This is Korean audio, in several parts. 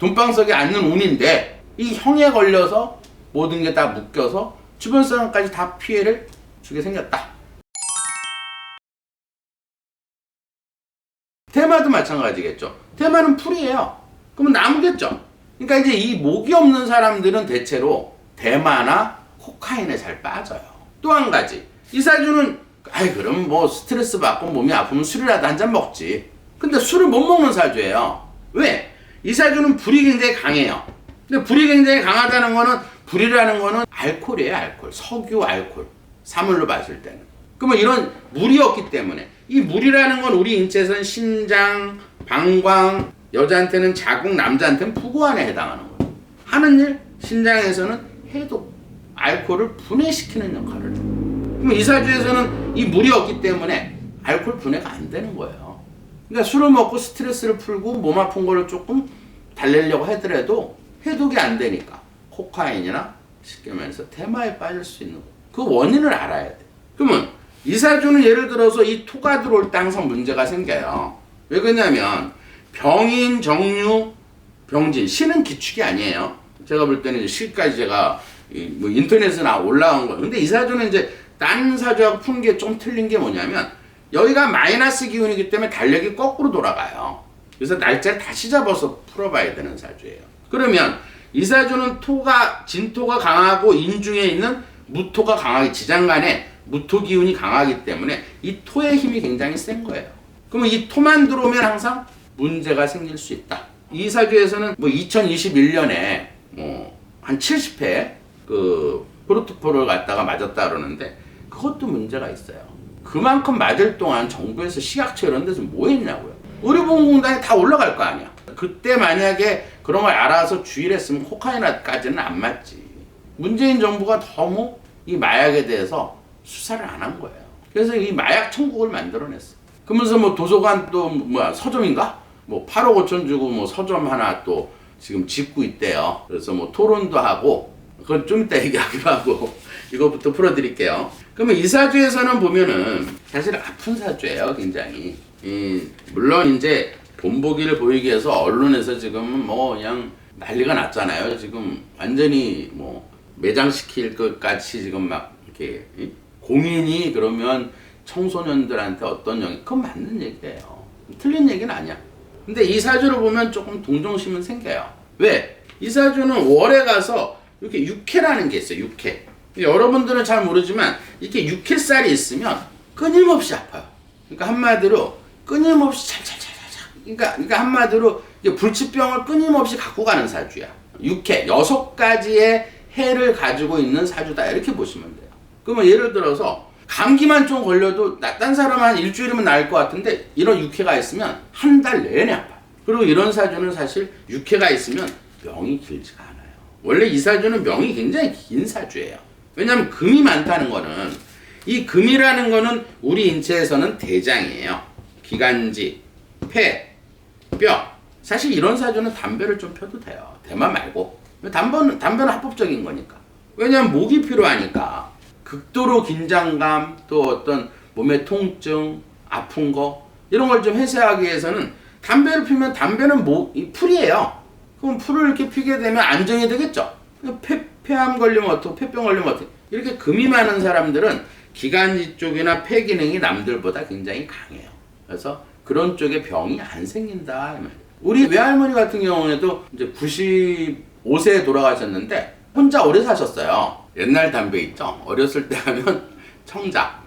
돈방석에 앉는 운인데 이 형에 걸려서 모든 게 다 묶여서 주변 사람까지 다 피해를 주게 생겼다. 테마도 마찬가지겠죠. 테마는 풀이에요. 그러면 나무겠죠. 그러니까 이제 이 목이 없는 사람들은 대체로 대마나 코카인에 잘 빠져요. 또 한 가지, 이 사주는 그럼 뭐 스트레스 받고 몸이 아프면 술이라도 한 잔 먹지. 근데 술을 못 먹는 사주예요. 왜? 이 사주는 불이 굉장히 강해요. 근데 불이 굉장히 강하다는 거는, 불이라는 거는 알코올이에요. 알코올. 석유, 알코올. 사물로 봤을 때는. 그러면 이런 물이 없기 때문에, 이 물이라는 건 우리 인체에서는 신장, 방광, 여자한테는 자궁, 남자한테는 부고환에 해당하는 거예요. 하는 일, 신장에서는 해독, 알코올을 분해시키는 역할을 해요. 그럼 이 사주에서는 이 물이 없기 때문에 알코올 분해가 안 되는 거예요. 그러니까 술을 먹고 스트레스를 풀고 몸 아픈 거를 조금 달래려고 하더라도 해독이 안 되니까 코카인이나 쉽게 말해서 테마에 빠질 수 있는 거예요. 그 원인을 알아야 돼. 그러면 이 사주는 예를 들어서 이 토가 들어올 때 항상 문제가 생겨요. 왜 그러냐면 병인, 정유, 병진, 신은 기축이 아니에요. 제가 볼 때는 실까지 제가 뭐 인터넷에 올라온 거예요. 근데 이 사주는 이제 딴 사주하고 푸는 게 좀 틀린 게 뭐냐면 여기가 마이너스 기운이기 때문에 달력이 거꾸로 돌아가요. 그래서 날짜를 다시 잡아서 풀어봐야 되는 사주예요. 그러면 이 사주는 토가, 진토가 강하고 인중에 있는 무토가 강하게, 지장간에 무토 기운이 강하기 때문에 이 토의 힘이 굉장히 센 거예요. 그러면 이 토만 들어오면 항상 문제가 생길 수 있다. 이 사주에서는 뭐 2021년에 뭐 한 70회 그 프로토콜을 갖다가 맞았다 그러는데 그것도 문제가 있어요. 그만큼 맞을 동안 정부에서 식약처 이런 데서 뭐 했냐고요. 의료보험공단에 다 올라갈 거 아니야. 그때 만약에 그런 걸 알아서 주의를 했으면 코카인까지는 안 맞지. 문재인 정부가 너무 이 마약에 대해서 수사를 안 한 거예요. 그래서 이 마약 천국을 만들어냈어. 그러면서 뭐 도서관 또 뭐야 서점인가? 뭐 8억 5천 주고 뭐 서점 하나 또 지금 짓고 있대요. 그래서 뭐 토론도 하고, 그건 좀 이따 얘기하기로 하고 이거부터 풀어드릴게요. 그러면 이 사주에서는 보면은 사실 아픈 사주예요, 굉장히. 물론 이제 본보기를 보이기 위해서 언론에서 지금은 뭐 그냥 난리가 났잖아요. 지금 완전히 뭐 매장시킬 것 같이 지금 막 이렇게 공인이 그러면 청소년들한테 어떤 영향, 그건 맞는 얘기예요. 틀린 얘기는 아니야. 근데 이 사주를 보면 조금 동정심은 생겨요. 왜? 이 사주는 월에 가서 이렇게 육해라는 게 있어요. 육해. 여러분들은 잘 모르지만 이렇게 육해살이 있으면 끊임없이 아파요. 그러니까 한마디로 끊임없이 찰찰찰찰. 그러니까 한마디로 불치병을 끊임없이 갖고 가는 사주야. 육해, 6가지의 해를 가지고 있는 사주다. 이렇게 보시면 돼요. 그러면 예를 들어서 감기만 좀 걸려도 딴 사람은 한 일주일이면 나을 것 같은데 이런 육해가 있으면 한 달 내내 아파요. 그리고 이런 사주는 사실 육해가 있으면 명이 길지가 않아요. 원래 이 사주는 명이 굉장히 긴 사주예요. 왜냐하면 금이 많다는 거는, 이 금이라는 거는 우리 인체에서는 대장이에요. 기관지, 폐, 뼈. 사실 이런 사주는 담배를 좀 펴도 돼요. 대마 말고. 담배는 합법적인 거니까. 왜냐하면 목이 필요하니까. 극도로 긴장감, 또 어떤 몸의 통증, 아픈 거 이런 걸 좀 해소하기 위해서는 담배를 피우면 담배는 풀이에요. 그럼 풀을 이렇게 피게 되면 안정이 되겠죠. 폐암 걸리면 어떻고, 폐병 걸리면 어떻고. 이렇게 금이 많은 사람들은 기관지 쪽이나 폐 기능이 남들보다 굉장히 강해요. 그래서 그런 쪽에 병이 안 생긴다. 우리 외할머니 같은 경우에도 이제 95세에 돌아가셨는데 혼자 오래 사셨어요. 옛날 담배 있죠? 어렸을 때 하면 청자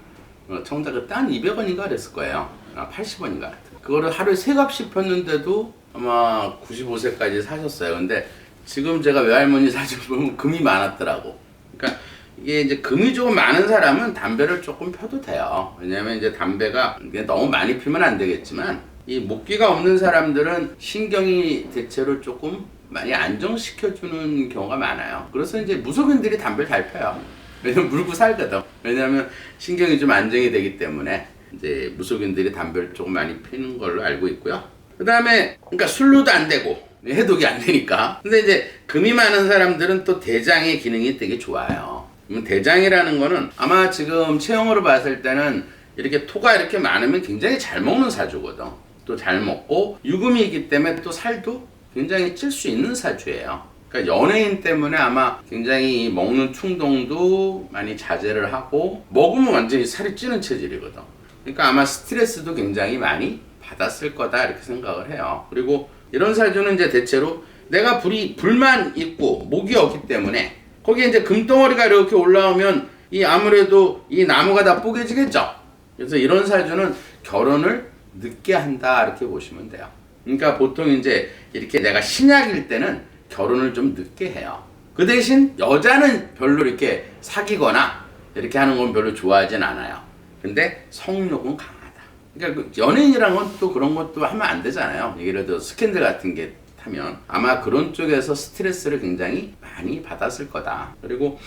그때 한 200원인가 그랬을 거예요. 80원인가. 그거를 하루에 3갑씩 폈는데도 아마 95세까지 사셨어요. 근데 지금 제가 외할머니 사진 보면 금이 많았더라고. 그러니까 이게 이제 금이 조금 많은 사람은 담배를 조금 펴도 돼요. 왜냐면 이제 담배가 너무 많이 피면 안 되겠지만, 이 목기가 없는 사람들은 신경이 대체로 조금 많이 안정시켜주는 경우가 많아요. 그래서 이제 무속인들이 담배를 잘 펴요. 왜냐면 물고 살거든. 왜냐면 신경이 좀 안정이 되기 때문에 이제 무속인들이 담배를 조금 많이 피는 걸로 알고 있고요. 그 다음에 그러니까 술로도 안 되고 해독이 안 되니까. 근데 이제 금이 많은 사람들은 또 대장의 기능이 되게 좋아요. 대장이라는 거는 아마 지금 체형으로 봤을 때는 이렇게 토가 이렇게 많으면 굉장히 잘 먹는 사주거든. 또 잘 먹고 유금이 있기 때문에 또 살도 굉장히 찔 수 있는 사주예요. 그러니까 연예인 때문에 아마 굉장히 먹는 충동도 많이 자제를 하고 먹으면 완전히 살이 찌는 체질이거든. 그러니까 아마 스트레스도 굉장히 많이 받았을 거다 이렇게 생각을 해요. 그리고 이런 사주는 이제 대체로 내가 불만 있고 목이 없기 때문에 거기에 이제 금덩어리가 이렇게 올라오면 이 아무래도 이 나무가 다 뽀개지겠죠. 그래서 이런 사주는 결혼을 늦게 한다 이렇게 보시면 돼요. 그러니까 보통 이제 이렇게 내가 신약일 때는 결혼을 좀 늦게 해요. 그 대신 여자는 별로 이렇게 사귀거나 이렇게 하는 건 별로 좋아하진 않아요. 근데 성욕은 강하다. 그러니까 연예인이란 건 또 그런 것도 하면 안 되잖아요. 예를 들어 스캔들 같은 게 타면 아마 그런 쪽에서 스트레스를 굉장히 많이 받았을 거다. 그리고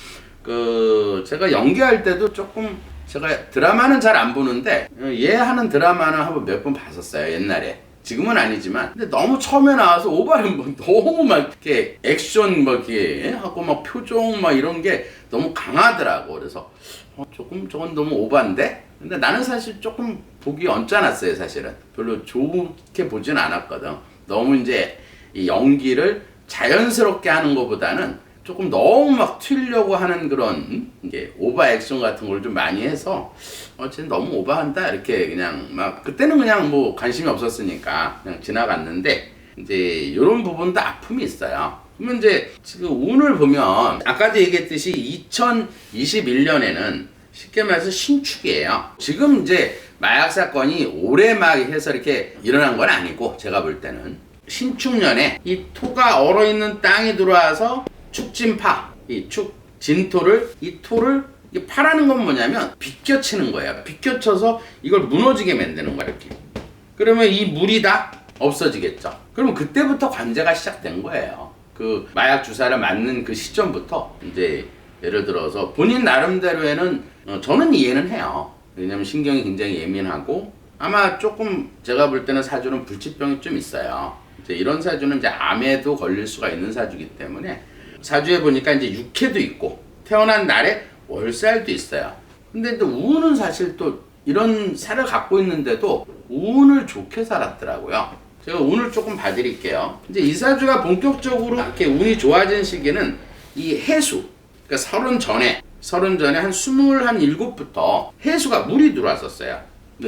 제가 연기할 때도 조금 제가 드라마는 잘 안 보는데 얘 하는 드라마는 한번 몇 번 봤었어요 옛날에. 지금은 아니지만 근데 너무 처음에 나와서 오바를 뭐 너무 막 이렇게 액션 막 이렇게 하고 막 표정 막 이런 게 너무 강하더라고. 그래서 조금 저건 너무 오바인데. 근데 나는 사실 조금 보기 언짢았어요 사실은. 별로 좋게 보진 않았거든. 너무 이제 이 연기를 자연스럽게 하는 것보다는 조금 너무 막 튀려고 하는 그런 이게 오바 액션 같은 걸 좀 많이 해서 쟤는 너무 오바한다 이렇게 그냥 막 그때는 그냥 뭐 관심이 없었으니까 그냥 지나갔는데 이제 이런 부분도 아픔이 있어요. 그러면 이제 지금 운을 보면 아까도 얘기했듯이 2021년에는 쉽게 말해서 신축이에요. 지금 이제 마약 사건이 올해 막 해서 이렇게 일어난 건 아니고 제가 볼 때는 신축년에 이 토가 얼어있는 땅이 들어와서 축진파, 이 진토를 이 토를 파라는 건 뭐냐면 비껴치는 거예요. 비껴쳐서 이걸 무너지게 만드는 거야 이렇게. 그러면 이 물이 다 없어지겠죠. 그러면 그때부터 관제가 시작된 거예요. 그 마약 주사를 맞는 그 시점부터 이제 예를 들어서 본인 나름대로에는 저는 이해는 해요. 왜냐면 신경이 굉장히 예민하고 아마 조금 제가 볼 때는 사주는 불치병이 좀 있어요. 이제 이런 사주는 이제 암에도 걸릴 수가 있는 사주이기 때문에 사주에 보니까 이제 육해도 있고 태어난 날에 월살도 있어요. 근데 또 운은 사실 또 이런 살을 갖고 있는데도 운을 좋게 살았더라고요. 제가 운을 조금 봐드릴게요. 이제 이 사주가 본격적으로 이렇게 운이 좋아진 시기는 이 해수, 그러니까 서른 전에 한 27부터 해수가 물이 들어왔었어요.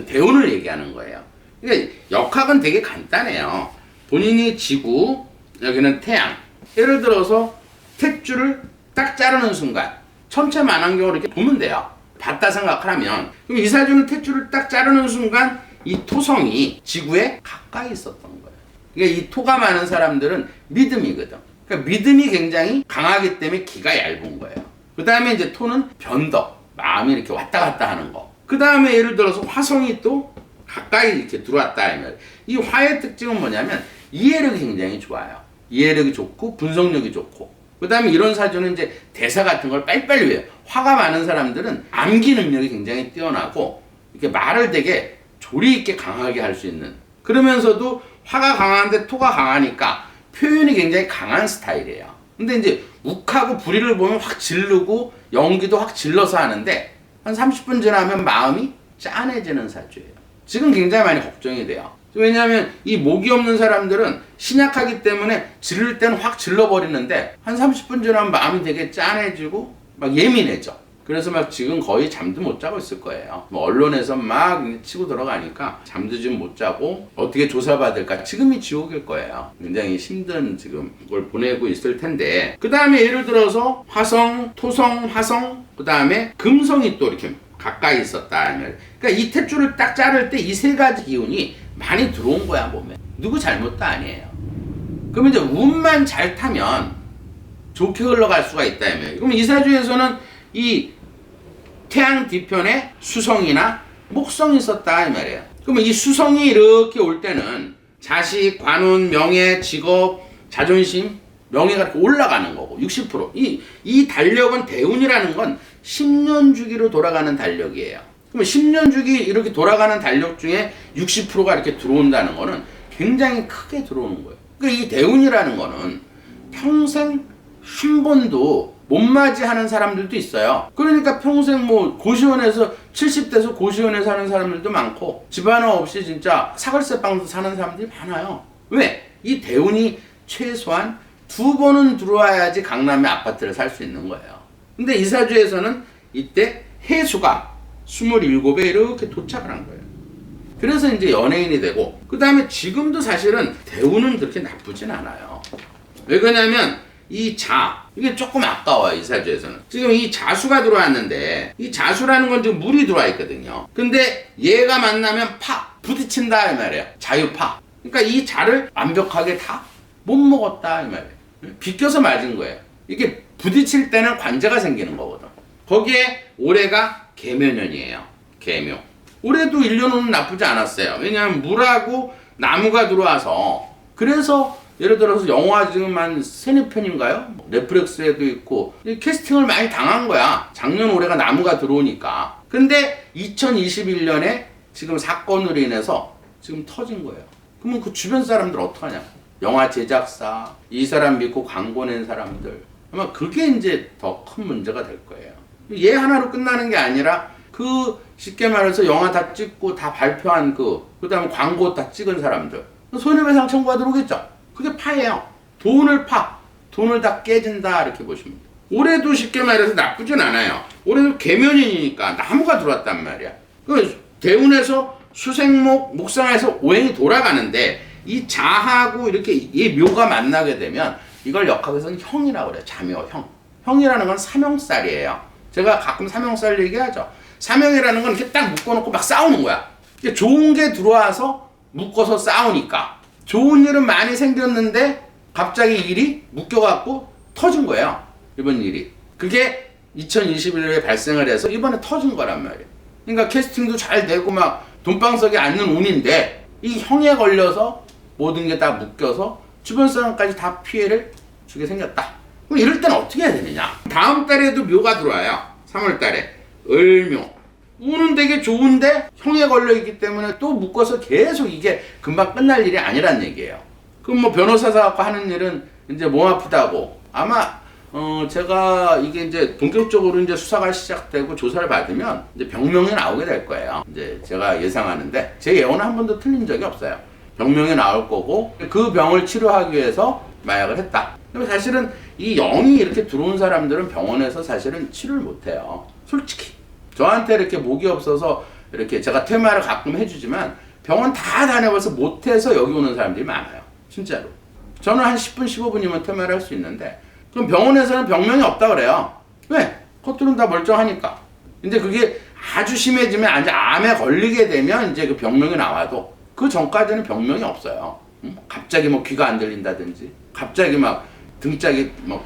대운을 얘기하는 거예요. 그러니까 역학은 되게 간단해요. 본인이 지구, 여기는 태양. 예를 들어서 탯줄을 딱 자르는 순간 천체만환경으로 이렇게 보면 돼요. 봤다 생각하면. 그럼 이 사주는 탯줄을 딱 자르는 순간 이 토성이 지구에 가까이 있었던 거예요. 그러니까 이 토가 많은 사람들은 믿음이거든. 그러니까 믿음이 굉장히 강하기 때문에 기가 얇은 거예요. 그 다음에 이제 토는 변덕, 마음이 이렇게 왔다 갔다 하는 거. 그 다음에 예를 들어서 화성이 또 가까이 이렇게 들어왔다 하면 이 화의 특징은 뭐냐면 이해력이 굉장히 좋아요. 이해력이 좋고 분석력이 좋고. 그 다음에 이런 사주는 이제 대사 같은 걸 빨리빨리 외워요. 화가 많은 사람들은 암기 능력이 굉장히 뛰어나고 이렇게 말을 되게 조리 있게 강하게 할 수 있는. 그러면서도 화가 강한데 토가 강하니까 표현이 굉장히 강한 스타일이에요. 근데 이제 욱하고 불의를 보면 확 지르고 연기도 확 질러서 하는데 한 30분 지나면 마음이 짠해지는 사주예요. 지금 굉장히 많이 걱정이 돼요. 왜냐하면 이 목이 없는 사람들은 신약하기 때문에 지를 때는 확 질러버리는데 한 30분 지나면 마음이 되게 짠해지고 막 예민해져. 그래서 막 지금 거의 잠도 못 자고 있을 거예요. 뭐 언론에서 막 치고 들어가니까 잠도 좀 못 자고 어떻게 조사받을까 지금이 지옥일 거예요. 굉장히 힘든 지금 걸 보내고 있을 텐데 그 다음에 예를 들어서 화성, 토성, 화성 그 다음에 금성이 또 이렇게 가까이 있었다. 그러니까 이 탯줄을 딱 자를 때 이 세 가지 기운이 많이 들어온 거야 몸에. 누구 잘못도 아니에요. 그러면 이제 운만 잘 타면 좋게 흘러갈 수가 있다며. 그러면 이 사주에서는 이 태양 뒤편에 수성이나 목성이 있었다 이 말이에요. 그러면 이 수성이 이렇게 올 때는 자식, 관운, 명예, 직업, 자존심, 명예가 이렇게 올라가는 거고 60%. 이 달력은 대운이라는 건 10년 주기로 돌아가는 달력이에요. 그러면 10년 주기 이렇게 돌아가는 달력 중에 60%가 이렇게 들어온다는 거는 굉장히 크게 들어오는 거예요. 그러니까 이 대운이라는 거는 평생 한 번도 못 맞이하는 사람들도 있어요. 그러니까 평생 뭐 고시원에서 70대에서 고시원에 사는 사람들도 많고 집안화 없이 진짜 사글세방도 사는 사람들이 많아요. 왜? 이 대운이 최소한 2번은 들어와야지 강남에 아파트를 살 수 있는 거예요. 근데 이사주에서는 이때 해수가 27에 이렇게 도착을 한 거예요. 그래서 이제 연예인이 되고, 그 다음에 지금도 사실은 대우는 그렇게 나쁘진 않아요. 왜 그러냐면 이게 조금 아까워요. 이사주에서는 지금 이 자수가 들어왔는데, 이 자수라는 건 지금 물이 들어와 있거든요. 근데 얘가 만나면 부딪힌다 이 말이에요. 자유파. 그러니까 이 자를 완벽하게 다 못 먹었다 이 말이에요. 비껴서 맞은 거예요. 이게 부딪힐 때는 관제가 생기는 거거든. 거기에 올해가 개묘년이에요. 개묘. 올해도 1년은 나쁘지 않았어요. 왜냐하면 물하고 나무가 들어와서. 그래서 예를 들어서 영화 지금 한 3-4편인가요? 넷플릭스에도 있고 캐스팅을 많이 당한 거야. 작년 올해가 나무가 들어오니까. 근데 2021년에 지금 사건으로 인해서 지금 터진 거예요. 그러면 그 주변 사람들 어떡하냐? 영화 제작사, 이 사람 믿고 광고 낸 사람들, 아마 그게 이제 더 큰 문제가 될 거예요. 얘 하나로 끝나는 게 아니라 쉽게 말해서 영화 다 찍고 다 발표한 그 다음에 광고 다 찍은 사람들, 손해배상 청구가 들어오겠죠. 그게 파예요. 돈을 다 깨진다 이렇게 보시면 돼요. 올해도 쉽게 말해서 나쁘진 않아요. 올해도 개면이니까 나무가 들어왔단 말이야. 대운에서 수생목, 목상에서 오행이 돌아가는데 이 자하고 이렇게 이 묘가 만나게 되면 이걸 역학에서는 형이라고 그래요. 자묘, 형. 형이라는 건 삼형살이에요. 제가 가끔 삼형살 얘기하죠. 삼형이라는 건 이렇게 딱 묶어놓고 막 싸우는 거야. 좋은 게 들어와서 묶어서 싸우니까 좋은 일은 많이 생겼는데 갑자기 일이 묶여갖고 터진 거예요. 이번 일이. 그게 2021년에 발생을 해서 이번에 터진 거란 말이에요. 그러니까 캐스팅도 잘 되고 막 돈방석에 앉는 운인데 이 형에 걸려서 모든 게 다 묶여서 주변 사람까지 다 피해를 주게 생겼다. 그럼 이럴 때는 어떻게 해야 되느냐? 다음 달에도 묘가 들어와요. 3월 달에. 을묘. 운은 되게 좋은데 형에 걸려있기 때문에 또 묶어서 계속 이게 금방 끝날 일이 아니란 얘기예요. 그럼 뭐 변호사 사갖고 하는 일은 이제 몸 아프다고. 아마 제가 이게 이제 본격적으로 이제 수사가 시작되고 조사를 받으면 이제 병명이 나오게 될 거예요. 이제 제가 예상하는데 제 예언은 한 번도 틀린 적이 없어요. 병명이 나올 거고 그 병을 치료하기 위해서 마약을 했다. 사실은 이 영이 이렇게 들어온 사람들은 병원에서 사실은 치료를 못 해요. 솔직히. 저한테 이렇게 목이 없어서 이렇게 제가 퇴마를 가끔 해주지만 병원 다 다녀봐서 못해서 여기 오는 사람들이 많아요. 진짜로. 저는 한 10분, 15분이면 퇴마를 할 수 있는데 그럼 병원에서는 병명이 없다 그래요. 왜? 겉으로는 다 멀쩡하니까. 근데 그게 아주 심해지면 아주 암에 걸리게 되면 이제 그 병명이 나와도 그 전까지는 병명이 없어요. 갑자기 뭐 귀가 안 들린다든지, 갑자기 막 등짝이 막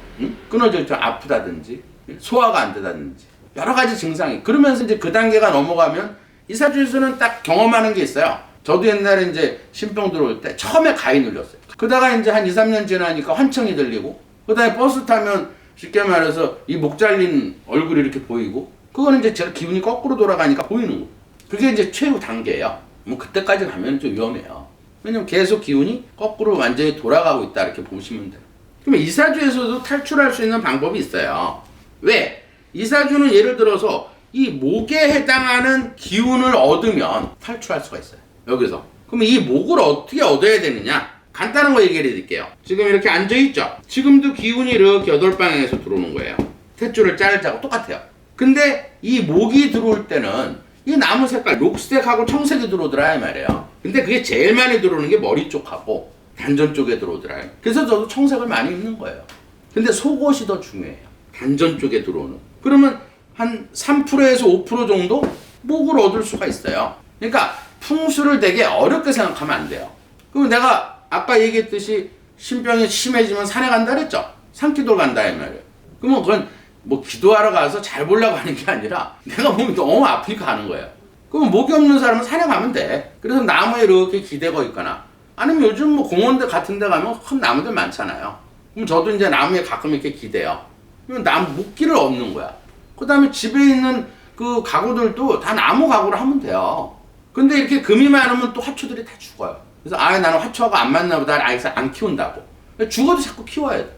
끊어져 있죠. 아프다든지, 소화가 안 되다든지 여러 가지 증상이. 그러면서 이제 그 단계가 넘어가면 이사주에서는 딱 경험하는 게 있어요. 저도 옛날에 이제 신병 들어올 때 처음에 가위 눌렸어요. 그러다가 이제 한 2, 3년 지나니까 환청이 들리고, 그 다음에 버스 타면 쉽게 말해서 이 목 잘린 얼굴이 이렇게 보이고, 그거는 이제 제가 기분이 거꾸로 돌아가니까 보이는 거. 그게 이제 최후 단계예요. 뭐 그때까지 가면 좀 위험해요. 왜냐면 계속 기운이 거꾸로 완전히 돌아가고 있다 이렇게 보시면 돼요. 그러면 이사주에서도 탈출할 수 있는 방법이 있어요. 왜? 이사주는 예를 들어서 이 목에 해당하는 기운을 얻으면 탈출할 수가 있어요. 여기서. 그러면 이 목을 어떻게 얻어야 되느냐? 간단한 거 얘기해 드릴게요. 지금 이렇게 앉아있죠? 지금도 기운이 이렇게 8방향에서 들어오는 거예요. 탯줄을 자르자고 똑같아요. 근데 이 목이 들어올 때는 이 나무 색깔, 녹색하고 청색이 들어오더라 이 말이에요. 근데 그게 제일 많이 들어오는 게 머리 쪽하고 단전 쪽에 들어오더라. 그래서 저도 청색을 많이 입는 거예요. 근데 속옷이 더 중요해요. 단전 쪽에 들어오는. 그러면 한 3%에서 5% 정도 목을 얻을 수가 있어요. 그러니까 풍수를 되게 어렵게 생각하면 안 돼요. 그럼 내가 아까 얘기했듯이 신병이 심해지면 산에 간다 그랬죠? 산기도 간다 이 말이에요. 그러면 그건 뭐 기도하러 가서 잘 보려고 하는 게 아니라 내가 몸이 너무 아프니까 하는 거예요. 그럼 목이 없는 사람은 산에 가면 돼. 그래서 나무에 이렇게 기대고 있거나, 아니면 요즘 뭐 공원들 같은 데 가면 큰 나무들 많잖아요. 그럼 저도 이제 나무에 가끔 이렇게 기대요. 그러면 나무 목기를 얻는 거야. 그 다음에 집에 있는 그 가구들도 다 나무 가구를 하면 돼요. 근데 이렇게 금이 많으면 또 화초들이 다 죽어요. 그래서 나는 화초하고 안 맞나 보다, 아예 안 키운다고. 죽어도 자꾸 키워야 돼.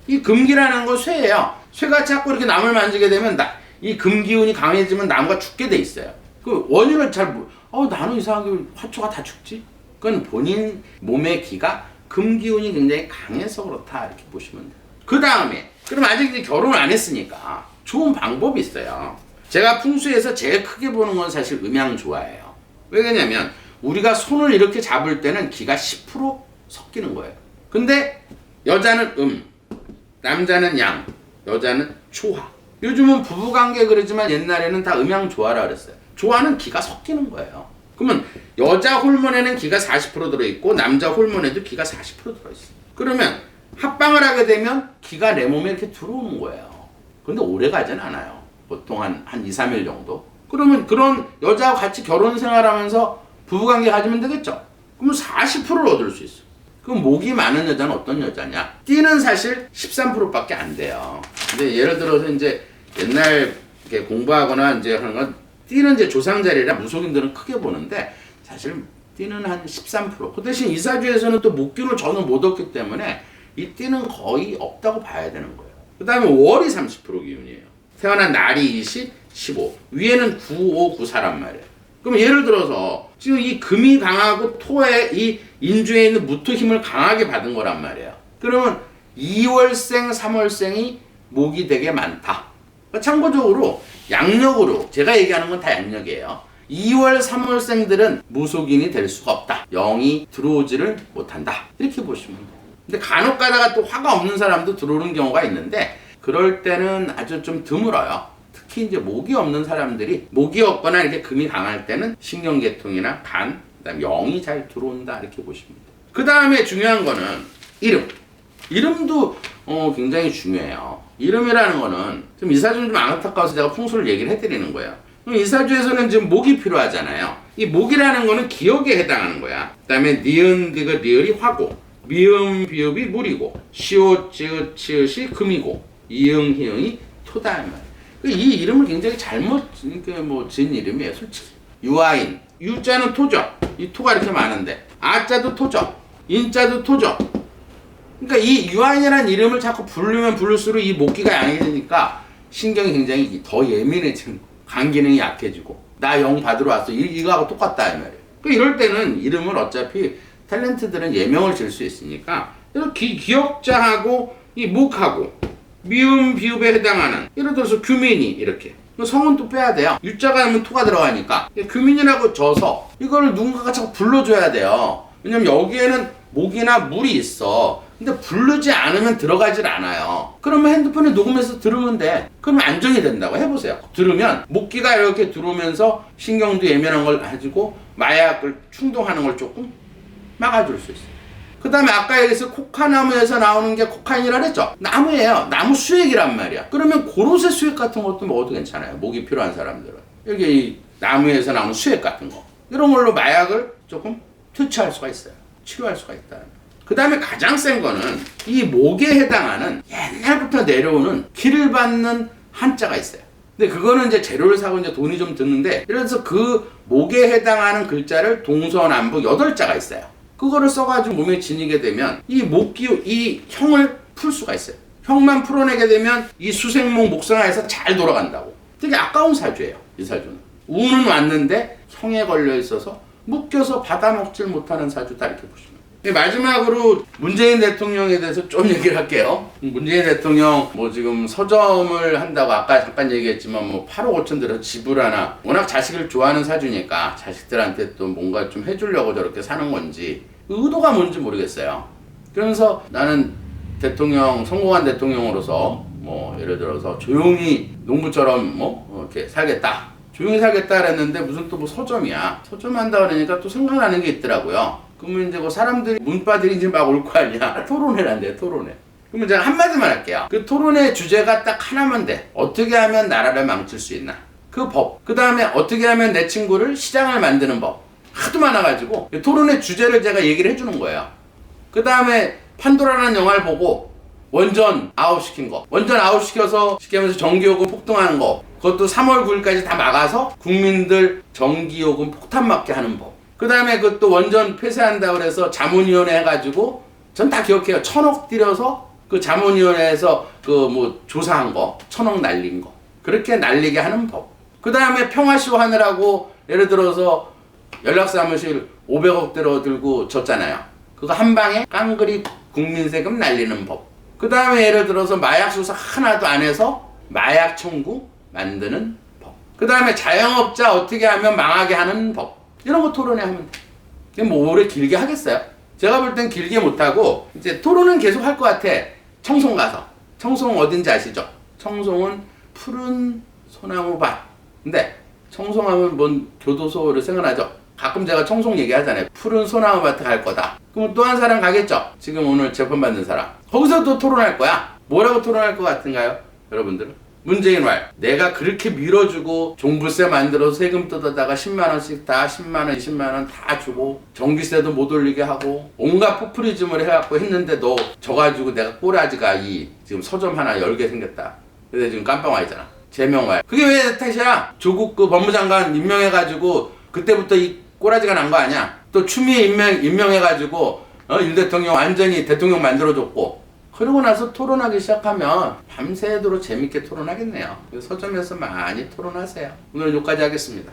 이 금기라는 건 쇠예요. 쇠가 자꾸 이렇게 나무를 만지게 되면 이 금기운이 강해지면 나무가 죽게 돼 있어요. 그 원인을 나는 이상하게 화초가 다 죽지? 그건 본인 몸의 기가 금기운이 굉장히 강해서 그렇다 이렇게 보시면 돼요. 그 다음에 그럼 아직 이제 결혼을 안 했으니까 좋은 방법이 있어요. 제가 풍수에서 제일 크게 보는 건 사실 음양조화예요. 왜 그러냐면 우리가 손을 이렇게 잡을 때는 기가 10% 섞이는 거예요. 근데 여자는 남자는 양, 여자는 조화. 요즘은 부부관계 그러지만 옛날에는 다 음양조화라 그랬어요. 조화는 기가 섞이는 거예요. 그러면 여자 호르몬에는 기가 40% 들어있고 남자 호르몬에도 기가 40% 들어있어요. 그러면 합방을 하게 되면 기가 내 몸에 이렇게 들어오는 거예요. 근데 오래 가진 않아요. 보통 한 2, 3일 정도. 그러면 그런 여자와 같이 결혼 생활하면서 부부관계 가지면 되겠죠. 그러면 40%를 얻을 수 있어요. 그럼 목이 많은 여자는 어떤 여자냐? 띠는 사실 13%밖에 안 돼요. 근데 예를 들어서 이제 옛날 이렇게 공부하거나 이제 하는 건 띠는 이제 조상자리라 무속인들은 크게 보는데 사실 띠는 한 13%. 그 대신 이사주에서는 또 목균을 전혀 못 얻기 때문에 이 띠는 거의 없다고 봐야 되는 거예요. 그 다음에 월이 30% 기운이에요. 태어난 날이 20, 15. 위에는 9, 5, 9사란 말이에요. 그럼 예를 들어서 지금 이 금이 강하고 토에 이 인주에 있는 무토 힘을 강하게 받은 거란 말이에요. 그러면 2월생, 3월생이 목이 되게 많다. 참고적으로 양력으로 제가 얘기하는 건 다 양력이에요. 2월, 3월생들은 무속인이 될 수가 없다. 영이 들어오지를 못한다. 이렇게 보시면 돼요. 근데 간혹 가다가 또 화가 없는 사람도 들어오는 경우가 있는데 그럴 때는 아주 좀 드물어요. 특히 이제 목이 없는 사람들이 목이 없거나 이렇게 금이 강할 때는 신경계통이나 간, 그다음에 영이 잘 들어온다 이렇게 보시면 돼요. 그 다음에 중요한 거는 이름. 이름도 굉장히 중요해요. 이름이라는 거는 좀 이사주는 좀 안타까워서 제가 풍수를 얘기를 해드리는 거예요. 그럼 이사주에서는 지금 목이 필요하잖아요. 이 목이라는 거는 기억에 해당하는 거야. 그 다음에 니은, 디귿, 리을이 화고, 미음, 비읍이 물이고, 시옷, 지읒, 치읓이 금이고, 이응, 희응이 토다 말이에요. 이 이름을 굉장히 잘못 지은 이름이에요, 솔직히. 유아인, 유자는 토죠. 이 토가 이렇게 많은데, 아자도 토죠. 인자도 토죠. 그러니까 이 유아인이라는 이름을 자꾸 부르면 부를수록 이 목기가 양해지니까 신경이 굉장히 더 예민해지는 거예요. 간 기능이 약해지고 나 영 받으러 왔어. 이거하고 똑같다 이 말이에요. 그러니까 이럴 때는 이름을 어차피 탤런트들은 예명을 질 수 있으니까 기억자하고 이 목하고 미음 비읍에 해당하는 예를 들어서 규민이 이렇게 성은 또 빼야 돼요. 유자가 하면 토가 들어가니까 규민이라고 져서 이거를 누군가가 자꾸 불러줘야 돼요. 왜냐면 여기에는 목이나 물이 있어. 근데 부르지 않으면 들어가질 않아요. 그러면 핸드폰에 녹음해서 들으면 돼. 그러면 안정이 된다고 해보세요. 들으면 목기가 이렇게 들어오면서 신경도 예민한 걸 가지고 마약을 충동하는 걸 조금 막아줄 수 있어요. 그 다음에 아까 얘기해서 코카나무에서 나오는 게 코카인이라 그랬죠? 나무예요. 나무 수액이란 말이야. 그러면 고로쇠 수액 같은 것도 먹어도 괜찮아요. 목이 필요한 사람들은. 여기 이 나무에서 나오는 수액 같은 거. 이런 걸로 마약을 조금 퇴치할 수가 있어요. 치료할 수가 있다. 그 다음에 가장 센 거는 이 목에 해당하는 옛날부터 내려오는 기를 받는 한자가 있어요. 근데 그거는 이제 재료를 사고 이제 돈이 좀 드는데, 그래서 그 목에 해당하는 글자를 동서남북 8자가 있어요. 그거를 써가지고 몸에 지니게 되면 이 목기호, 이 형을 풀 수가 있어요. 형만 풀어내게 되면 이 수생목 목성화에서 잘 돌아간다고. 되게 아까운 사주예요, 이 사주는. 운은 왔는데 형에 걸려 있어서 묶여서 받아먹질 못하는 사주다 이렇게 보시면. 마지막으로 문재인 대통령에 대해서 좀 얘기를 할게요. 문재인 대통령 지금 서점을 한다고 아까 잠깐 얘기했지만 8억 5천 들어서 집을 하나, 워낙 자식을 좋아하는 사주니까 자식들한테 또 뭔가 좀 해주려고 저렇게 사는 건지 의도가 뭔지 모르겠어요. 그러면서 나는 대통령, 성공한 대통령으로서 예를 들어서 조용히 농부처럼 이렇게 살겠다. 조용히 살겠다 그랬는데 무슨 또 서점이야. 서점 한다 그러니까 또 생각나는 게 있더라고요. 그러면 이제 사람들이, 문바들이 이제 막 올 거 아니야. 토론회란대, 토론회. 그러면 제가 한마디만 할게요. 그 토론회 주제가 딱 하나만 돼. 어떻게 하면 나라를 망칠 수 있나? 그 법. 그 다음에 어떻게 하면 내 친구를 시장을 만드는 법. 하도 많아가지고 토론회 주제를 제가 얘기를 해주는 거예요. 그 다음에 판도라라는 영화를 보고 원전 아웃시킨 거. 원전 아웃시켜서 쉽게 하면서 전기요금 폭등하는 거. 그것도 3월 9일까지 다 막아서 국민들 전기요금 폭탄 맞게 하는 법. 그 다음에 그것도 원전 폐쇄한다고 그래서 자문위원회 해가지고 전 다 기억해요. 1,000억 들여서 그 자문위원회에서 조사한 거 1,000억 날린 거 그렇게 날리게 하는 법. 그 다음에 평화쇼 하느라고 예를 들어서 연락사무실 500억 들고 졌잖아요. 그거 한 방에 깡그리 국민 세금 날리는 법. 그 다음에 예를 들어서 마약 수사 하나도 안 해서 마약 청구 만드는 법. 그 다음에 자영업자 어떻게 하면 망하게 하는 법. 이런 거 토론회 하면 돼. 뭐 오래 길게 하겠어요? 제가 볼 땐 길게 못하고 이제 토론은 계속 할 것 같아. 청송 가서. 청송 어딘지 아시죠? 청송은 푸른 소나무밭. 근데 청송하면 뭔 교도소를 생각나죠? 가끔 제가 청송 얘기하잖아요. 푸른 소나무밭에 갈 거다. 그럼 또 한 사람 가겠죠? 지금 오늘 재판받는 사람. 거기서 또 토론할 거야. 뭐라고 토론할 것 같은가요? 여러분들은? 문재인 말. 내가 그렇게 밀어주고 종부세 만들어서 세금 뜯어다가 10만원씩 다 10만원, 20만원 다 주고 전기세도 못 올리게 하고 온갖 포퓰리즘을 해갖고 했는데 너 져가지고 내가 꼬라지가 지금 서점 하나 열게 생겼다. 근데 지금 깜빵 와 있잖아. 제명와요. 그게 왜 탓이야? 조국 그 법무장관 임명해가지고 그때부터 이 꼬라지가 난 거 아니야? 또 추미애 임명해가지고 윤 대통령 완전히 대통령 만들어줬고 그러고 나서 토론하기 시작하면 밤새도록 재밌게 토론하겠네요. 서점에서 많이 토론하세요. 오늘 여기까지 하겠습니다.